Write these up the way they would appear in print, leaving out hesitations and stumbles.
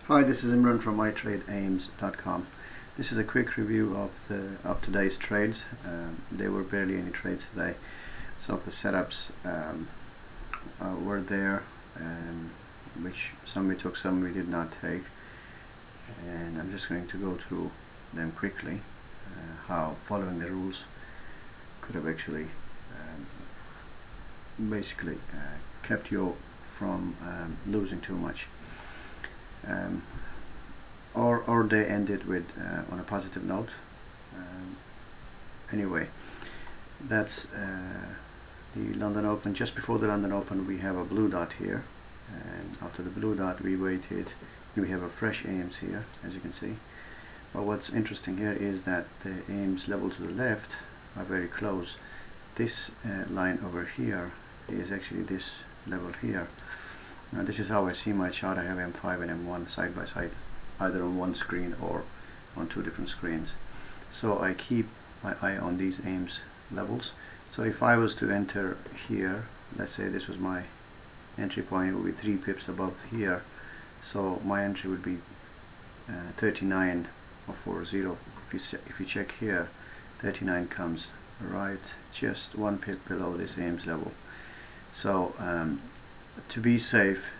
Hi, this is Imran from iTradeAims.com. This is a quick review of today's trades. There were barely any trades today. Some of the setups were there, which some we took, some we did not take, and I'm just going to go through them quickly. How following the rules could have actually basically kept you from losing too much. Or they ended with on a positive note. Anyway, that's the London Open. Just before the London Open, we have a blue dot here, and after the blue dot, we waited. We have a fresh AIMS here, as you can see. But what's interesting here is that the AIMS level to the left are very close. This line over here is actually this level here. Now this is how I see my chart. I have M5 and M1 side by side, either on one screen or on two different screens. So I keep my eye on these AIMS levels. So if I was to enter here, let's say this was my entry point, it would be 3 pips above here. So my entry would be 39 or 40. If you check here, 39 comes right just 1 pip below this AIMS level. So to be safe,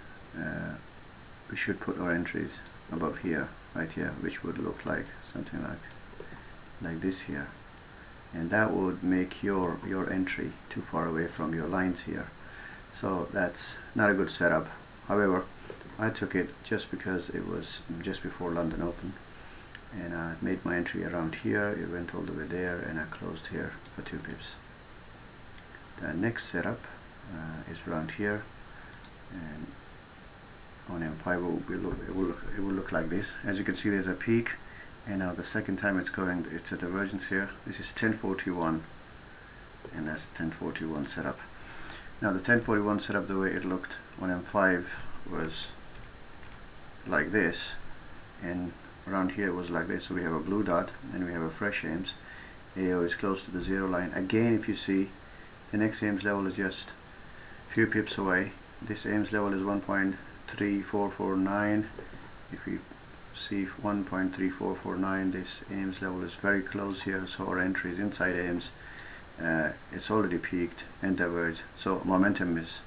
we should put our entries above here, right here, which would look like something like this here, and that would make your entry too far away from your lines here. So that's not a good setup. However, I took it just because it was just before London Open, and I made my entry around here. It went all the way there, and I closed here for 2 pips. The next setup is around here, and on M5 it will look like this. As you can see, there's a peak, and now the second time it's going, it's a divergence here. This is 1041, and that's 1041 setup. Now the 1041 setup, the way it looked on M5 was like this, and around here it was like this. So we have a blue dot and we have a fresh AIMS. AO is close to the 0 line. Again, if you see, the next AIMS level is just a few pips away. This AIMS level is 1.3449. If you see 1.3449, this AIMS level is very close here. So our entry is inside AIMS. It's already peaked and diverged. So momentum is,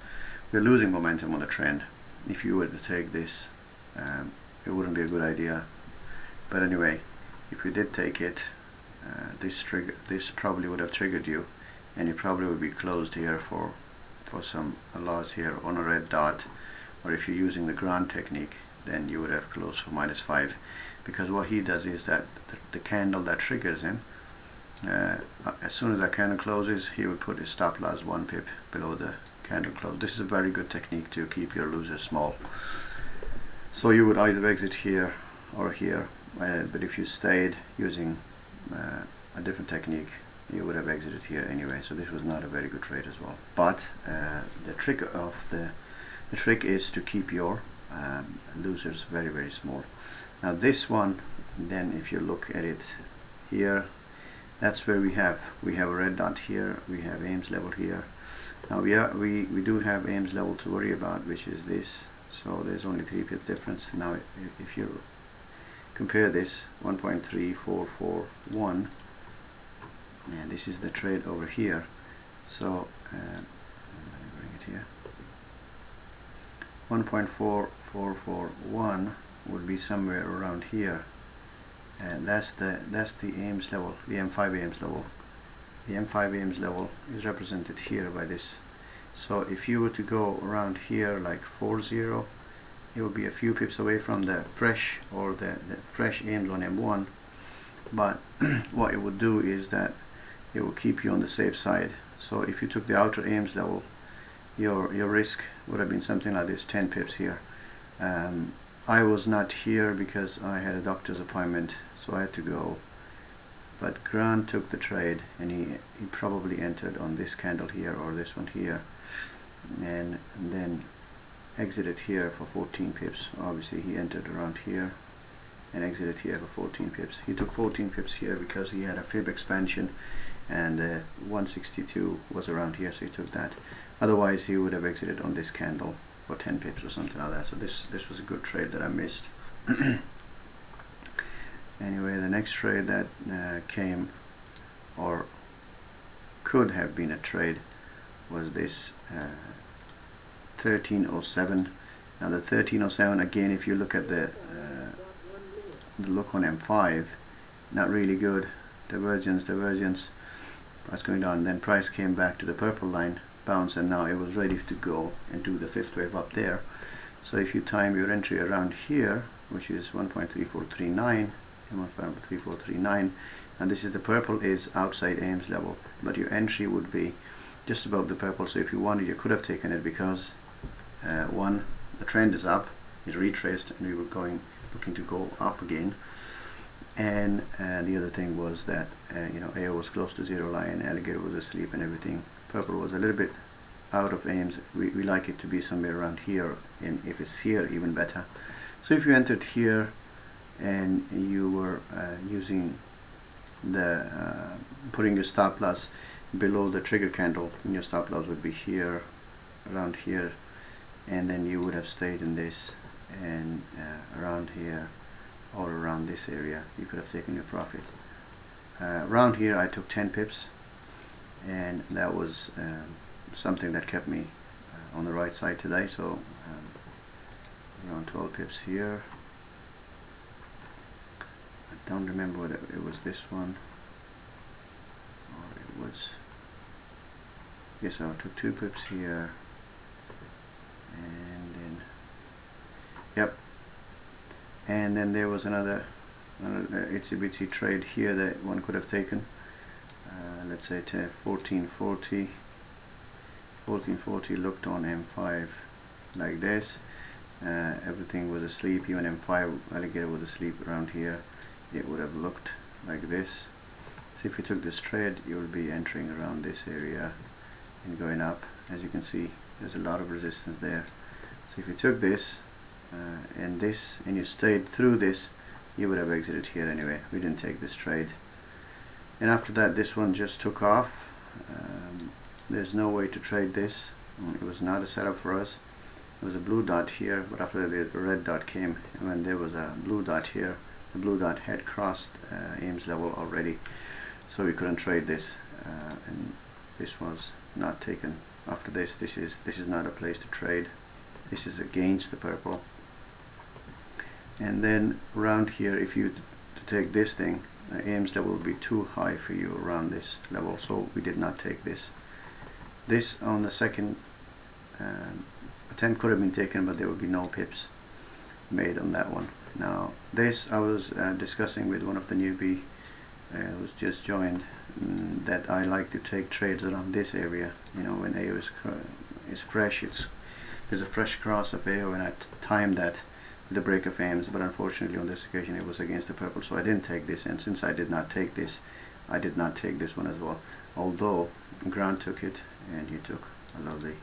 we're losing momentum on the trend. If you were to take this, it wouldn't be a good idea. But anyway, if you did take it, this probably would have triggered you, and you probably would be closed here for some loss here on a red dot. Or if you're using the Grant technique, then you would have closed for -5, because what he does is that the candle that triggers him, as soon as that candle closes, he would put his stop loss 1 pip below the candle close. This is a very good technique to keep your losers small. So you would either exit here or here, but if you stayed using a different technique, you would have exited here anyway. So this was not a very good trade as well. But the trick is to keep your losers very, very small. Now this one, then if you look at it here, that's where we have a red dot here, we have AIMS level here. Now we do have AIMS level to worry about, which is this. So there's only 3 pip difference. Now if you compare this, 1.3441, and this is the trade over here. So let me bring it here. 1.4441 would be somewhere around here, and that's the AIMS level, the M5 AIMS level. The M5 AIMS level is represented here by this. So if you were to go around here like 40, it will be a few pips away from the fresh fresh AIMS on M1. But what it would do is that it will keep you on the safe side. So if you took the outer AIMS level, your risk would have been something like this, 10 pips here. I was not here because I had a doctor's appointment, so I had to go. But Grant took the trade, and he probably entered on this candle here or this one here, and then exited here for 14 pips. Obviously he entered around here and exited here for 14 pips. He took 14 pips here because he had a fib expansion, and 162 was around here, so he took that. Otherwise he would have exited on this candle for 10 pips or something like that. So this was a good trade that I missed. Anyway, the next trade that came, or could have been a trade, was this 1307. Now the 1307, again, if you look at the look on M5, not really good. Divergence, price going down, then price came back to the purple line, bounce, and now it was ready to go and do the fifth wave up there. So if you time your entry around here, which is 1.3439 and 1.3439, and this is the purple is outside Ames level, but your entry would be just above the purple. So if you wanted, you could have taken it, because one, the trend is up, it retraced, and we were looking to go up again. And the other thing was that you know, AO was close to zero line, alligator was asleep, and everything. Purple was a little bit out of Ames. We like it to be somewhere around here, and if it's here, even better. So if you entered here and you were using the putting your stop loss below the trigger candle, and your stop loss would be here, around here, and then you would have stayed in this, and around here or around this area you could have taken your profit. Around here I took 10 pips, and that was something that kept me on the right side today. So around 12 pips here. I don't remember whether it was this one or it was, yes, I took 2 pips here, and then, yep, and then there was another itsy bitsy trade here that one could have taken. Let's say 1440 looked on M5 like this. Everything was asleep, even M5 alligator was asleep around here. It would have looked like this. So if you took this trade, you will be entering around this area and going up. As you can see, there's a lot of resistance there. So if you took this and this, and you stayed through this, you would have exited here anyway. We didn't take this trade. And after that, this one just took off. There's no way to trade this. It was not a setup for us. There was a blue dot here, but after the red dot came, and when there was a blue dot here, the blue dot had crossed Ames level already, so we couldn't trade this, and this was not taken. After this, this is not a place to trade. This is against the purple. And then around here, if you to take this thing, Ames level will be too high for you around this level, so we did not take this. This on the second attempt could have been taken, but there would be no pips made on that one. Now this, I was discussing with one of the newbie who's just joined, that I like to take trades around this area. You know, when AO is fresh, there's a fresh cross of AO, and I timed that with the break of Ames, but unfortunately on this occasion it was against the purple, so I didn't take this. And since I did not take this, I did not take this one as well, although Grant took it, and he took a lovely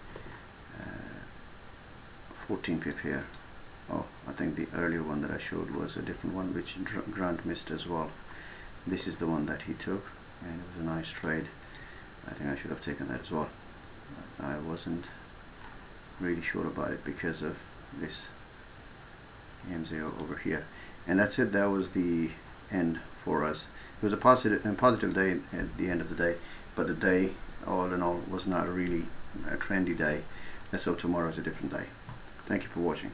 14 pip here. Oh, I think the earlier one that I showed was a different one, which Grant missed as well. This is the one that he took, and it was a nice trade. I think I should have taken that as well. I wasn't really sure about it because of this AMZO over here. And that's it. That was the end for us. It was a positive day at the end of the day, but the day all in all was not really a trendy day. So tomorrow is a different day. Thank you for watching.